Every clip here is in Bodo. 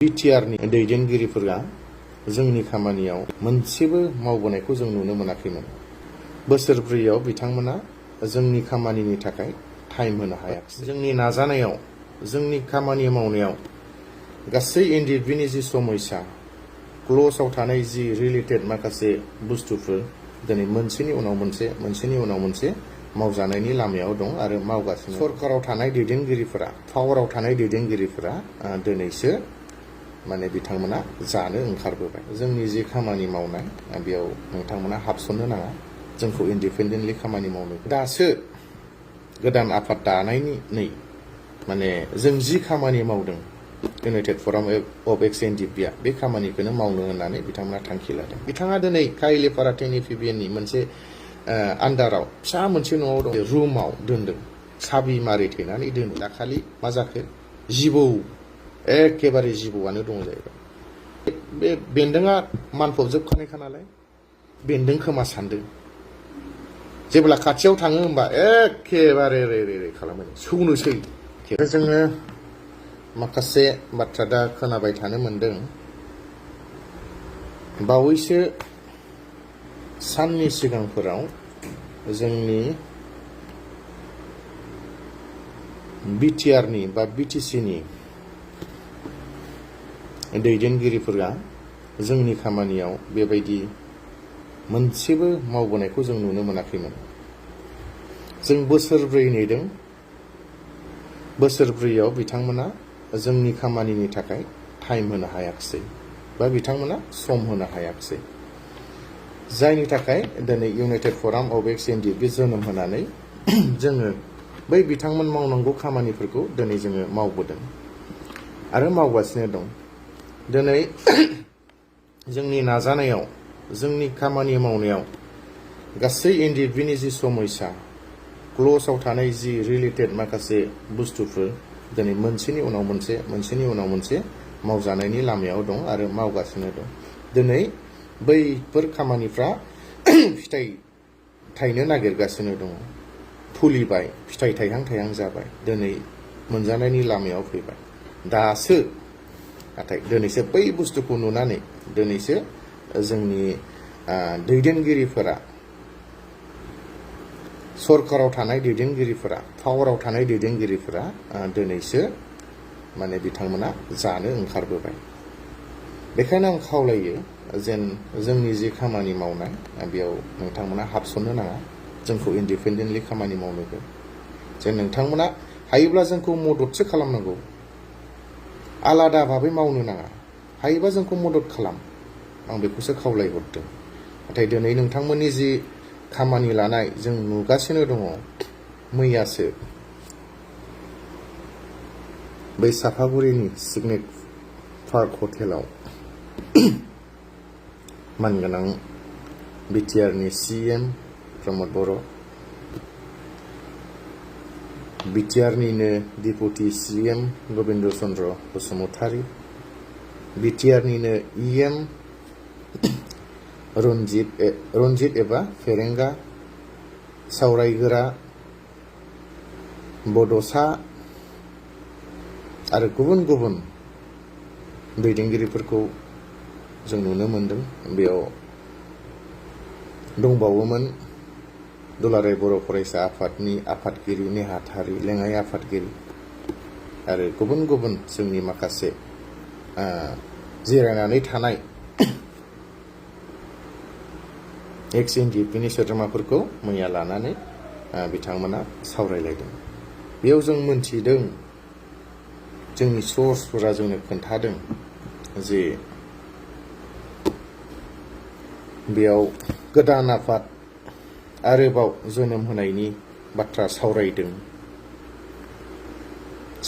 बिटिआरनि दैदेनगिरिफोरा जोंनि खामानियाव मोनसेबो मावबोनायखौ जों नुनो मोनाखैमोन। बोसोरब्रैयाव बिथांमोना जोंनि खामानिनि थाखाय टाइम होनो हायाखिसै। जोंनि नाजानायाव, जोंनि खामानि मावनायाव गासै एनडिएफबिनि जि समस्या, क्ल'जआव थानाय जि रिलेटेड माखासे बुस्थुफोर दिनै मोनसेनि उनाव मोनसे मावजानायनि लामायाव दं आरो मावगासिनो। सरकाराव थानाय दैदेनगिरिफोरा, पावाराव थानाय दैदेनगिरिफोरा दिनैसो बिथांमोना जानो ओंखारबोबाय। जोंनि जि खामानि मावनाय बेयाव नोंथांमोना हाबसननो नाङा। जोंखौ इन्डिपेन्डेन्टलि खामानि मावनो दासो गोदान आफाद दानायनि जों जि खामानि मावदों इउनाइटेड फराम अफ एक्स एनडिएफबिआ बे खामानिखौनो मावनो होननानै बिथांमोना थांखि लादों। बिथाङा दिनै काइलेपारा NDFBनि मोनसे आन्डाराव फिसा मोनसे न'आव दं, रुमाव दोनदों, साबि मारिथेनानै दोनो। दाखालि मा जाखो, जिबौ, एखेबारे जिबौआनो दङ जाहैबाय। बे बेन्दोंआ मानफबजोबखानायखा नालाय बेन्दों खोमा सान्दों। जेब्ला खाथियाव थाङो होमबा एखेबारे रे खालामो, सौनोसै। जोङो माखासे बाथ्रा दा खोनाबाय थानो मोनदों। बावैसो साननि सिगांफोराव जोंनि बिटिआरनि बा बिटिसिनि दैदेनगिरिफोरा जोंनि खामानियाव बेबायदि मोनसेबो मावबोनायखौ जों नुनो मोनाखैमोन। जों बोसोरब्रै नेदों। बोसोरब्रैयाव बिथांमोना जोंनि खामानिनि थाखाय टाइम होनो हायाखिसै बा बिथांमोना सम होनो हायाखिसै। जायनि थाखाय दिनै इउनाइटेड फराम अफ एक्स एनडिएफबि जोनोम होनानै जोङो बै बिथांमोन मावनांगौ खामानिफोरखौ दिनै जोङो मावबोदों आरो मावगासिनो दं। दिनै जोंनि नाजानायाव, जोंनि खामानि मावनायाव गासै एनडिएफबिनि जि समस्या, क्ल'जआव थानाय जि रिलेटेड माखासे बुस्थुफोर दिनै मोनसेनि उनाव मोनसे मावजानायनि लामायाव दं आरो मावगासिनो दं। दिनै बैफोर खामानिफ्रा फिथाइ थायनो नागिरगासिनो दङ। फुलिबाय, फिथाइ थायहां जाबाय, दिनै मोनजानायनि लामायाव फैबाय। दासो नाथाय दिनैसो बै बुस्थुखौ नुनानै दिनैसो जोंनि दैदेनगिरिफोरा, सरकाराव थानाय दैदेनगिरिफोरा, पावाराव थानाय दैदेनगिरिफोरा दिनैसो बिथांमोना जानो ओंखारबोबाय। बेखायनो आं खावलायो जेन जोंनि जि खामानि मावनाय बेयाव नोंथांमोना हाबसननो नाङा। जोंखौ इन्डिपेन्डेन्टलि खामानि मावनो हो। जेन नोंथांमोना हायोब्ला जोंखौ मददसो खालामनांगौ, आलादा भाबै मावनो नाङा। हायोबा जोंखौ मदद खालाम, आं बेखौसो खावलायहरदों। नाथाय दिनै नोंथांमोननि जि खामानि लानाय जों नुगासिनो दङ। मैयासो बै साफागुरिनि सिगनेट पार्क हटेलाव मानगोनां बिटिआरनि CM प्रमद बर', बिटिआरनिनो डिपुटि CM गबिन्द चन्द्र बसुमतारी, बिटिआरनिनो EM रन्जित एबा फेरेंगा, सावरायगोरा बड'सा आरो गुबुन गुबुन दैदेनगिरिफोरखौ जों नुनो मोनदों। बेयाव दंबावोमोन दुलाराय बर' फरायसा आफादनि आफादगिरि नेहाथारि, लेङाइ आफादगिरि आरो गुबुन गुबुन जोंनि माखासे जिरायनानै थानाय एक्स एनडिएफबिनि सोद्रोमाफोरखौ मैया लानानै बिथांमोना सावरायलायदों। बेयाव जों मोनथिदों, जोंनि सर्सफोरा जोंनो खोन्थादों जे बेयाव गोदान आफाद आरोबाव जोनोम होनायनि बाथ्रा सावरायदों।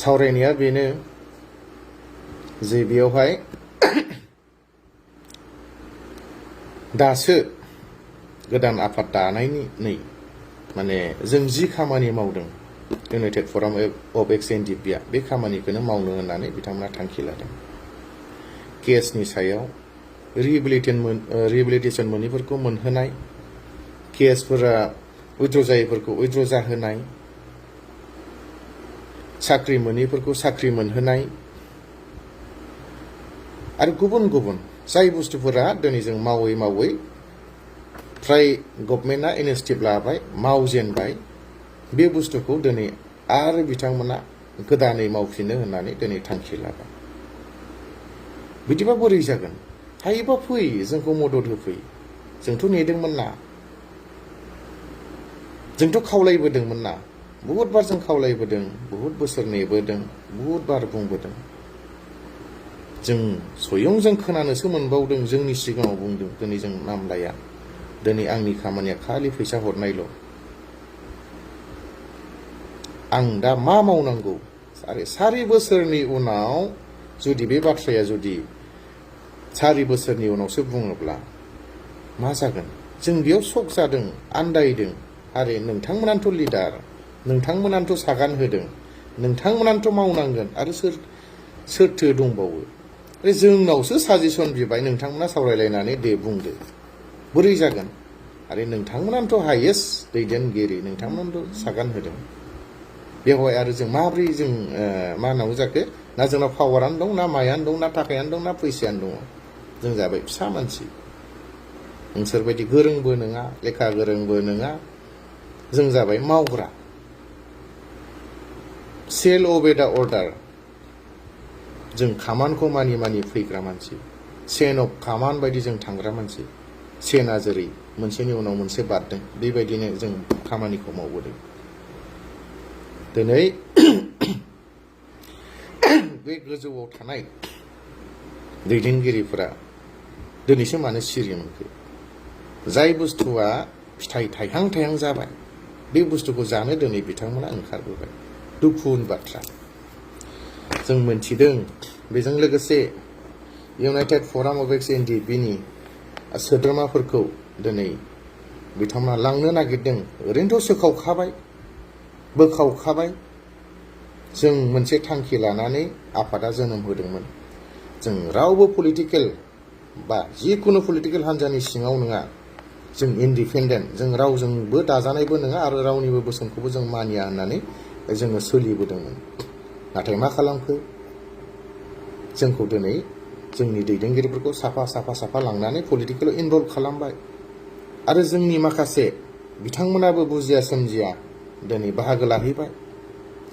सावरायनाया बेनो जे बेयावहाय दासो गोदान आफाद दानायनि जों जि खामानि मावदों इउनाइटेड फराम अफ एक्स एनडिएफबिआ बे खामानिखौनो मावनो होननानै बिथांमोना थांखि लादों। केसनि सायाव रिहेबिलिटेसन मोनैफोरखौ मोनहोनाय, केसफोरा उइथ्र' जायैफोरखौ उइथ्र' जाहोनाय, साख्रि मोनैफोरखौ साख्रि मोनहोनाय, आरो गुबुन गुबुन जाय बुस्थुफोरा दिनै जों मावै मावै फ्राय गभर्नमेन्टआ इनिशिएटिभ लाबाय मावजेनबाय बे बुस्थुखौ दिनै आरो बिथांमोना गोदानै मावफिननो होननानै दिनै थांखि लाबाय। बिदिबा बोरै जागोन? हायोबा फै जोंखौ मदद होफै। जोंथ' नेदोंमोन ना, जोंथ' खावलायबोदोंमोन ना, बहुद बार जों खावलायबोदों, बहुद बोसोर नेबोदों, बहुद बार बुंबोदों। जों स्वयं जों खोनानोसो मोनबावदों, जोंनि सिगाङाव बुंदों, दिनै जों नाम लाया। दिनै आंनि खामानिया खालि फैसा हरनायल'। आं दा मा मावनांगौ? सारि बोसोरनि उनाव जुदि बे बाथ्राया जुदि 4 बोसोरनि उनावसो बुङोब्ला मा जागोन? जों बेयाव शक जादों, आन्दायदों। आरे नोंथांमोनानोथ' लिडार, नोंथांमोनानोथ' सागान होदों, नोंथांमोनानोथ' मावनांगोन, आरो सोरथो दंबावो? आरे जोंनावसो साजेसन बिबाय, नोंथांमोना सावरायलायनानै दे बुंदो। बोरै जागोन? आरे नोंथांमोनानोथ' हायेस्ट दैदेनगिरि, नोंथांमोनानोथ' सागान होदों। बेवहाय आरो जों माब्रै जों मा होनांगौ जाखो? ना जोंनाव पावारानो दं, ना मायानो दं, ना थाखायानो दं, ना फैसायानो दङ? जों जाबाय फिसा मानसि। नोंसोरबायदि गोरोंबो नङा, लेखा गोरोंबो नङा। जों जाबाय मावग्रा, सेल अबे दा अर्डार। जों खामानखौ मानि मानि फैग्रा मानसि, चेन अफ खामान बायदि जों थांग्रा मानसि। चेना जेरै मोनसेनि उनाव मोनसे बारदों, बेबायदिनो जों खामानिखौ मावबोदों। दिनै बे गोजौआव थानाय दैदेनगिरिफोरा दिनैसो मानो सिरि मोनखो? जाय बुस्थुआ फिथाइ थाइहां थाइहां जाबाय, बे बुस्थुखौ जानो दिनै बिथांमोना ओंखारबोबाय। दुखुनि बाथ्रा। जों मोनथिदों, बेजों लोगोसे इउनाइटेड फराम अफ एक्स NDFBनि सोद्रोमाफोरखौ दिनै बिथांमोना लांनो नागिरदों। ओरैनोथ' सोखावखाबाय, बोखावखाबाय। जों मोनसे थांखि लानानै आफादा जोनोम होदोंमोन। जों रावबो पलिटिकेल बा जिखुनु पलिटिकेल हान्जानि सिङाव नङा। जों इन्डिपेन्डेन्ट, जों रावजोंबो दाजानायबो नङा आरो रावनिबो बोसोनखौबो जों मानिया होननानै जोङो सोलिबोदोंमोन। नाथाय मा खालामखो? जोंखौ दिनै जोंनि दैदेनगिरिफोरखौ साफा लांनानै पलिटिकेलाव इनभल्भ खालामबाय। आरो जोंनि माखासे बिथांमोनाबो बुजिया सोमजिया दिनै बाहागो लाहैबाय,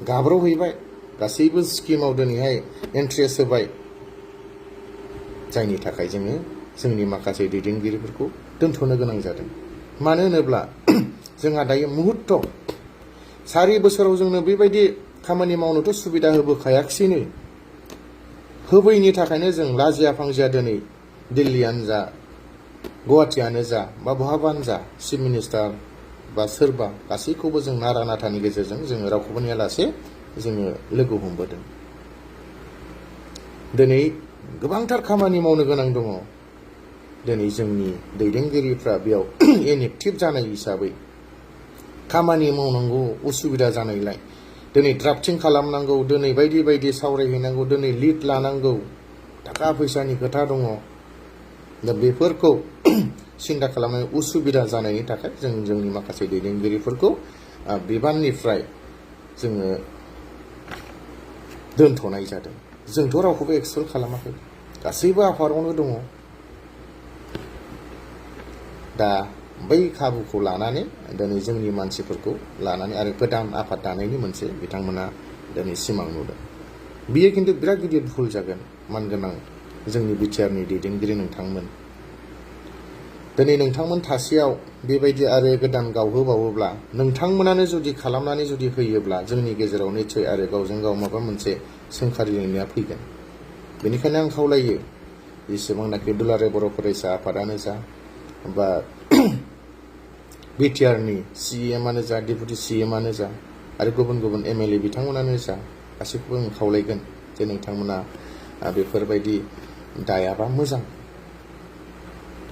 गाब्र'हैबाय, गासैबो स्किमाव दिनैहाय इन्ट्रेस्ट होबाय। जायनि थाखाय जोङो जोंनि माखासे दैदेनगिरिफोरखौ दोनथ'नो गोनां जादों। मानो होनोब्ला जोंहा दायो मुहुर्त 4 बोसोराव जोंनो बेबायदि खामानि मावनोथ' सुबिदा होबोखायाखिसैनो। होबैनि थाखायनो जों लाजिया फांजिया दिनै दिल्लीयानो जा, गुवाहाटीयानो जा, बा बहाबानो जा, चिफ मिनिस्टार बा सोरबा गासैखौबो जों नारा नाथानि गेजेरजों जोङो रावखौबो नेयालासे जोङो लोगो हमबोदों। दिनै गोबांथार खामानि मावनो गोनां दङ। दिनै जोंनि दैदेनगिरिफ्रा बेयाव इनएक्टिभ जानाय हिसाबै खामानि मावनांगौ उसुबिदा जानायलाय दिनै ड्राफ्टिं खालामनांगौ, दिनै बायदि बायदि सावरायहैनांगौ, दिनै लिड लानांगौ, थाखा फैसानि खोथा दङ। दा बेफोरखौ सिन्था खालामनाय उसुबिदा जानायनि थाखाय जों जोंनि माखासे दैदेनगिरिफोरखौ बिबाननिफ्राय जोङो दोनथ'नाय जादों। जोंथ' रावखौबो एक्सपेल खालामाखै, गासैबो आफादावनो दङ। दा बै खाबुखौ लानानै दिनै जोंनि मानसिफोरखौ लानानै आरो गोदान आफाद दानायनि मोनसे बिथांमोना दिनै सिमां नुदों। बियो खिन्थु बिराद गिदिर भुल जागोन। मानगोनां जोंनि बिटिआरनि दैदेनगिरि नोंथांमोन, दिनै नोंथांमोन थासेयाव बेबायदि आरो गोदान गावहोबावोब्ला, नोंथांमोनानो जुदि खालामनानै जुदि होयोब्ला जोंनि गेजेराव निस्सय आरो गावजों गाव माबा मोनसे सोंखारिलायनाया फैगोन। बेनिखायनो आं खावलायो, जेसेबांनाखि दुलाराय बर' फरायसा आफादानो जा, बा बिटिआरनि CEMआनो जा, डेपुटि CEMआनो जा, आरो गुबुन गुबुन MLA बिथांमोनानो जा, गासैखौबो आं खावलायगोन जे नोंथांमोना बेफोरबायदि दायाबा मोजां।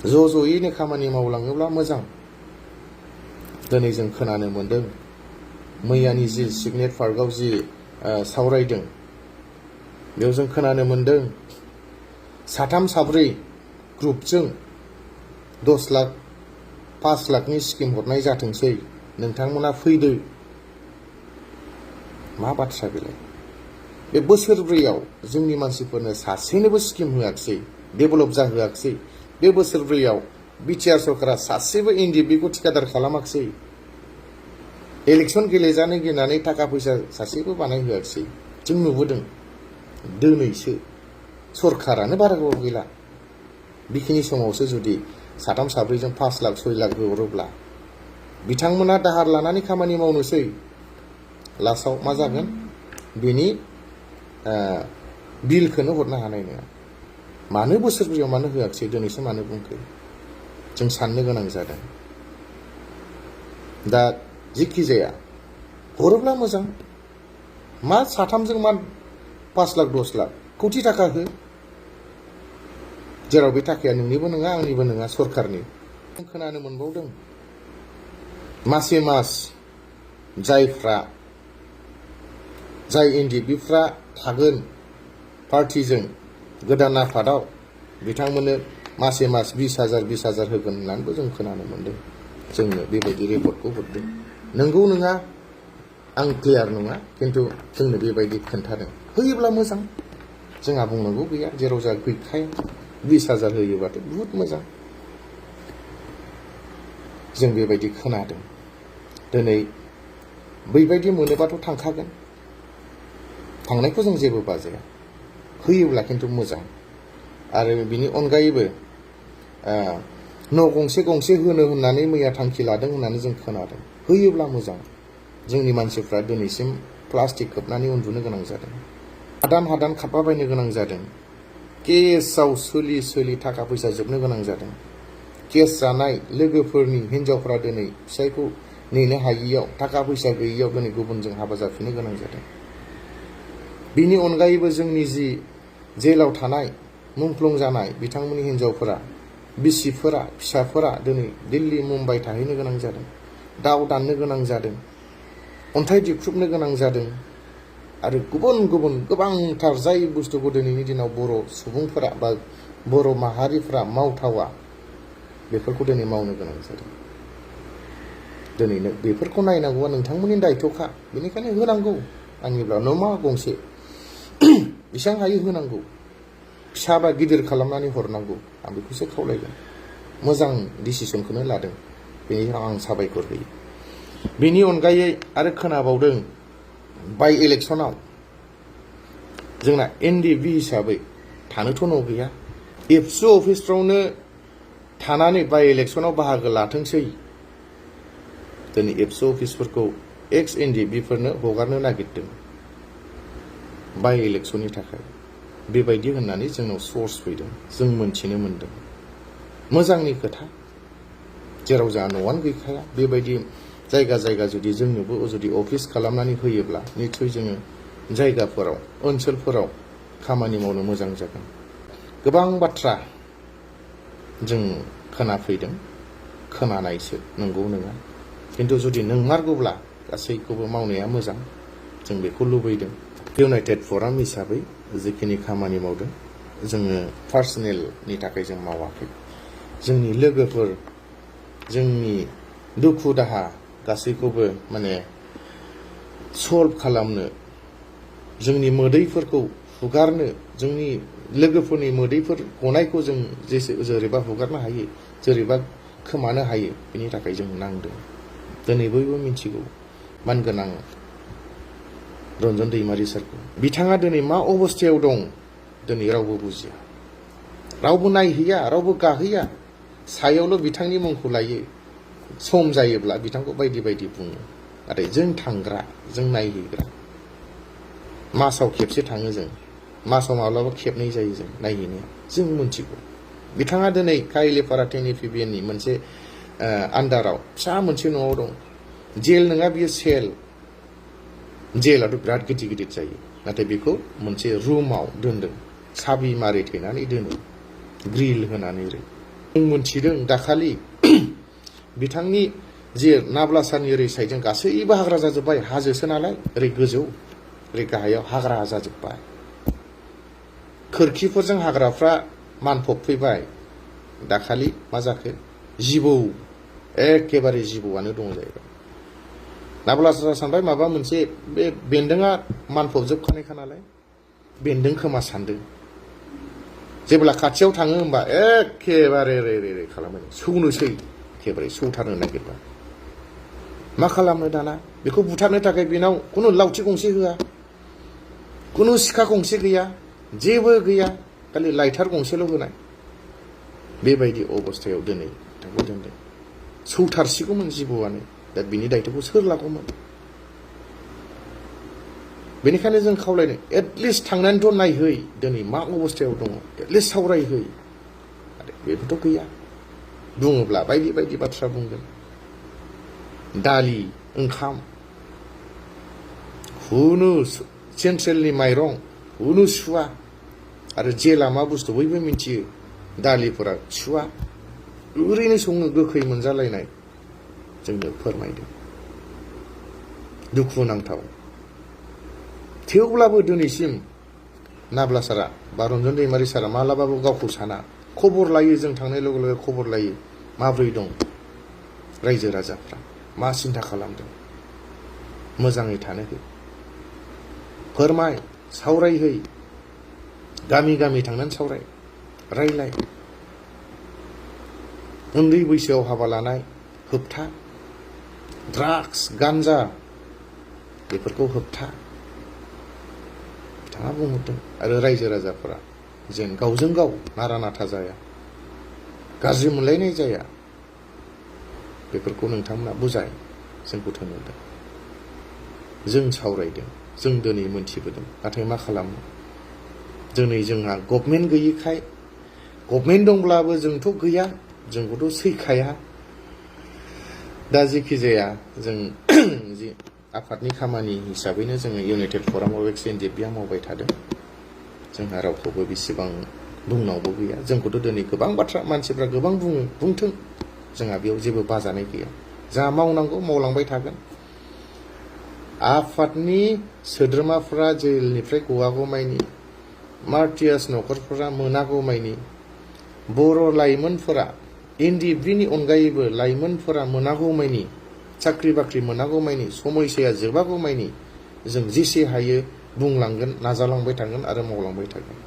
ज'यैनो खामानि मावलाङोब्ला मोजां। दिनै जों खोनानो मोन्दों, मैयानि जि सिगनेट पार्कआव जि सावरायदों, बेयाव जों खोनानो मोन्दों 3 4 ग्रुपजों 10 लाख 5 लाखनि स्किम हरनाय जाथोंसै, नोंथांमोना फैदो। मा बाथ्रा बेलाय? बे बोसोरब्रैयाव जोंनि मानसिफोरनो सासेनोबो स्किम होआखिसै, डेभेलप जाहोआखिसै। बे बोसोरब्रैयाव बिटिआर सरकारा सासेबो एनडिएफबि खौ थिकादार खालामाखिसै। इलेक्सन गेलेजानो गिनानै थाखा फैसा सासेबो बानायहोआखिसै। जों नुबोदों। दिनैसो सरकारानो बारा गोबाव गैला। बेखिनि समावसो जुदि साथाम साब्रैजों 5 लाख 6 लाख हरोब्ला बिथांमोना दाहार लानानै खामानि मावनोसै। लास्टआव मा जागोन? बेनि बिलखौनो हरनो हानाय नङा। मानो बोसोरब्रैयाव मानो होआखिसै? दिनैसो मानो बुंखो? जों साननो गोनां जादों। दा जिखि जाया हरोब्ला मोजां। मा साथामजों मा 5 लाख 10 लाख कौटि थाखा हो, जेराव बे थाखाया नोंनिबो नङा आंनिबो नङा, सरकारनि। खोनानो मोनबावदों मासे मास जाय एनडिएफबिफ्रा थागोन पार्टिजों गोदान आफादाव, बिथांमोननो मासे मास 20,000 होगोन होननानैबो जों खोनानो मोनदों। जोंनो बेबायदि रिपर्टखौ हरदों। नंगौ नङा आं क्लियार नङा, खिन्थु जोंनो बेबायदि खोन्थादों। होयोब्ला मोजां, जोंहा बुंनांगौ गैया। जेराव जा गैखाया 20,000 होयोबाथ' बुहुत मोजां। जों बेबायदि खोनादों। दिनै बैबायदि मोनोबाथ' थांखागोन। थांनायखौ जों जेबो बाजाया। होयोब्ला खिन्थु मोजां। आरो बिनि अनगायैबो न' गंसे गंसे होनो होननानै मैया थांखि लादों होननानै जों खोनादों। होयोब्ला मोजां। जोंनि मानसिफ्रा दिनैसिम प्लास्टिक खोबनानै उन्दुनो गोनां जादों। हादान खारफाबायनो गोनां जादों। केसआव सोलि थाखा फैसा जोबनो गोनां जादों। केस जानाय लोगोफोरनि हिनजावफ्रा दिनै फिसायखौ नेनो हायियाव, थाखा फैसा गैयियाव दिनै गुबुनजों हाबा जाफिननो गोनां जादों। बिनि अनगायैबो जोंनि जि जेलाव थानाय मुंख्लं जानाय बिथांमोननि हिनजावफोरा, बिसिफोरा, फिसाफोरा दिनै दिल्ली मुम्बाइ थाहैनो गोनां जादों। दाव दाननो गोनां जादों। अन्थाइ दिख्रुबनो गोनां जादों। आरो गुबुन गोबांथार जाय बुस्थुखौ दिनैनि दिनाव बर' सुबुंफोरा बा बर' माहारिफ्रा मावथावा, बेफोरखौ दिनै मावनो गोनां जादों। दिनैनो बेफोरखौ नायनांगौआ नोंथांमोननि दायथ'खा। बेनिखायनो होनांगौ। आंनिब्ला न'मा गंसे बेसेबां हायो होनांगौ। फिसा बा गिदिर खालामनानै हरनांगौ। आं बेखौसो खावलायगोन। मोजां डिसिसनखौनो लादों। बेनि आं साबायखर होयो। बेनि अनगायै आरो खोनाबावदों बाइ इलेक्सनाव जोंना एनडिएफबि हिसाबै थानोथ' न' गैया। एबसु अफिसफ्रावनो थानानै बाइ इलेक्सनाव बाहागो लाथोंसै। दिनै एबसु अफिसफोरखौ एक्स एनडिएफबिफोरनो हगारनो नागिरदों बाइ इलेक्सननि थाखाय। बेबायदि होननानै जोंनाव सर्स फैदों। जों मोनथिनो मोनदों। मोजांनि खोथा। जेराव जोंहा न'आनो गैखाया, बेबायदि जायगा जुदि जोंनोबो जुदि अफिस खालामनानै होयोब्ला निस्सय जोङो जायगाफोराव, ओनसोलफोराव खामानि मावनो मोजां जागोन। गोबां बाथ्रा जों खोनाफैदों। खोनानायसो, नंगौ नङा। खिन्थु जुदि नंमारगौब्ला गासैखौबो मावनाया मोजां। जों बेखौ लुबैदों। इउनाइटेड फराम हिसाबै जिखिनि खामानि मावदों, जोङो पार्सनेलनि थाखाय जों मावाखै। जोंनि लोगोफोर, जोंनि दुखु दाहा गासैखौबो माने सल्भ खालामनो, जोंनि मोदैफोरखौ हुगारनो, जोंनि लोगोफोरनि मोदैफोर गनायखौ जों जेरैबा हुगारनो हायो, जेरैबा खोमानो हायो, बेनि थाखाय जों नांदों। दिनै बयबो मिथिगौ मानगोनां रन्जन दैमारि सारखौ। बिथाङा दिनै मा अबस्थायाव दं दिनै रावबो बुजिया। रावबो नायहैया, रावबो गाहैया। सायावल' बिथांनि मुंखौ लायो। सम जायोब्ला बिथांखौ बायदि बुङो। नाथाय जों थांग्रा, जों नायहैग्रा, मासाव खेबसे थाङो जों। मासाव माब्लाबा खेबनै जायो जों नायहैनाया। जों मिथिगौ। बिथाङा दिनै काइलिपारा NDFB मोनसे आन्डाराव फिसा मोनसे न'आव दं। जेल नङा बियो, सेल। जेलाथ' बिराद गिदिर जायो। नाथाय बेखौ मोनसे रुमाव दोनदों। साबि मारि थेनानै दोनो, ग्रिल होनानै। जों मोनथिदों दाखालि बिथांनि जे नाब्लासारनि ओरै साइडजों गासैबो हाग्रा जाजोब्बाय। हाजोसो नालाय, ओरै गोजौ ओरै गाहायाव हाग्रा जाजोब्बाय। खोरखिफोरजों हाग्राफ्रा मानफब फैबाय। दाखालि मा जाखो? जिबौ, एखेबारे जिबौआनो दङ जाहैबाय। नाब्लासारा सानबाय माबा मोनसे, बे बेन्दोंआ मानफबजोबखानायखा नालाय, बेन्दों खोमा सान्दों। जेब्ला खाथियाव थाङो होमबा एखेबारे रे खालामो, सौनोसै, एखेबारे सौथारनो नागिरबा मा खालामनो दाना? बेखौ बुथारनो थाखाय बेनाव खुनु लावथि गंसे होआ, खुनु सिखा गंसे गैया, जेबो गैया, खालि लाइटार गंसेल' होनाय। बेबायदि अबस्थायाव दिनै बिथांखौ दोनदों। सौथारसिगौमोन जिबौआनो, दा बिनि दायथ'खौ सोर लागौमोन? बेनिखायनो जों खावलायदों, एटलिस्ट थांनानैथ' नायहै दिनै मा अबस्थायाव दङ, एटलिस्ट सावरायहै। आरो बेबोथ' गैया, बुङोब्ला बायदि बायदि बाथ्रा बुंगोन। दालि ओंखाम, हुनु सेन्ट्रेलनि माइरं, हुनु सुवा। आरो जेला मा बुस्थु बयबो मिथियो, दालिफोरा सुवा, ओरैनो सङो, गोखै मोनजालायनाय जोंनो फोरमायदों। दुखुनांथाव। थेवब्लाबो दिनैसिम नाब्ला सारा बा रन्जन दैमारि सारा मालाबाबो गावखौ साना। खबर लायो, जों थांनाय लोगो लोगो खबर लायो, माब्रै दं रायजो राजाफ्रा, मा सिन्था खालामदों, मोजाङै थानो हो, फोरमाय, सावरायहै, गामि गामि थांनानै सावराय, रायलाय। उन्दै बैसोआव हाबा लानाय होबथा, ड्राग्स गान्जा बेफोरखौ होबथा बिथाङा बुंहरदों। आरो रायजो राजाफोरा जेन गावजों गाव नारा नाथा जाया, गाज्रि मोनलायनाय जाया, बेफोरखौ नोंथांमोना बुजाय, जोंखौ थिनहरदों। जों सावरायदों, जों दिनै मोनथिबोदों। नाथाय मा खालामनो, दिनै जोंहा गभर्नमेन्ट गैयिखाय, गभर्नमेन्ट दंब्लाबो जोंथ' गैया, जोंखौथ' सैखाया। दा जेखि जाया जों जि आफादनि खामानि हिसाबैनो जोङो इउनाइटेड फराम अफ एक्स NDFB मावबाय थादों। जोंहा रावखौबो बेसेबां बुंनांगौ गैया। जोंखौथ' दिनै गोबां बाथ्रा मानसिफ्रा गोबां बुङो, बुंथों, जोंहा बेयाव जेबो बाजानाय गैया। जा मावनांगौ मावलांबाय थागोन। आफादनि सोद्रोमाफोरा जेलनिफ्राय गवागौमानि, मार्टियास न'खरफोरा मोनागौमानि, बर' लाइमोनफोरा NDFBनि अनगायैबो लाइमोनफोरा मोनागौमानि, साख्रि बाख्रि मोनागौमानि, समयसाया जोबागौमानि जों जेसे हायो बुंलांगोन, नाजालांबाय थागोन आरो मावलांबाय थागोन।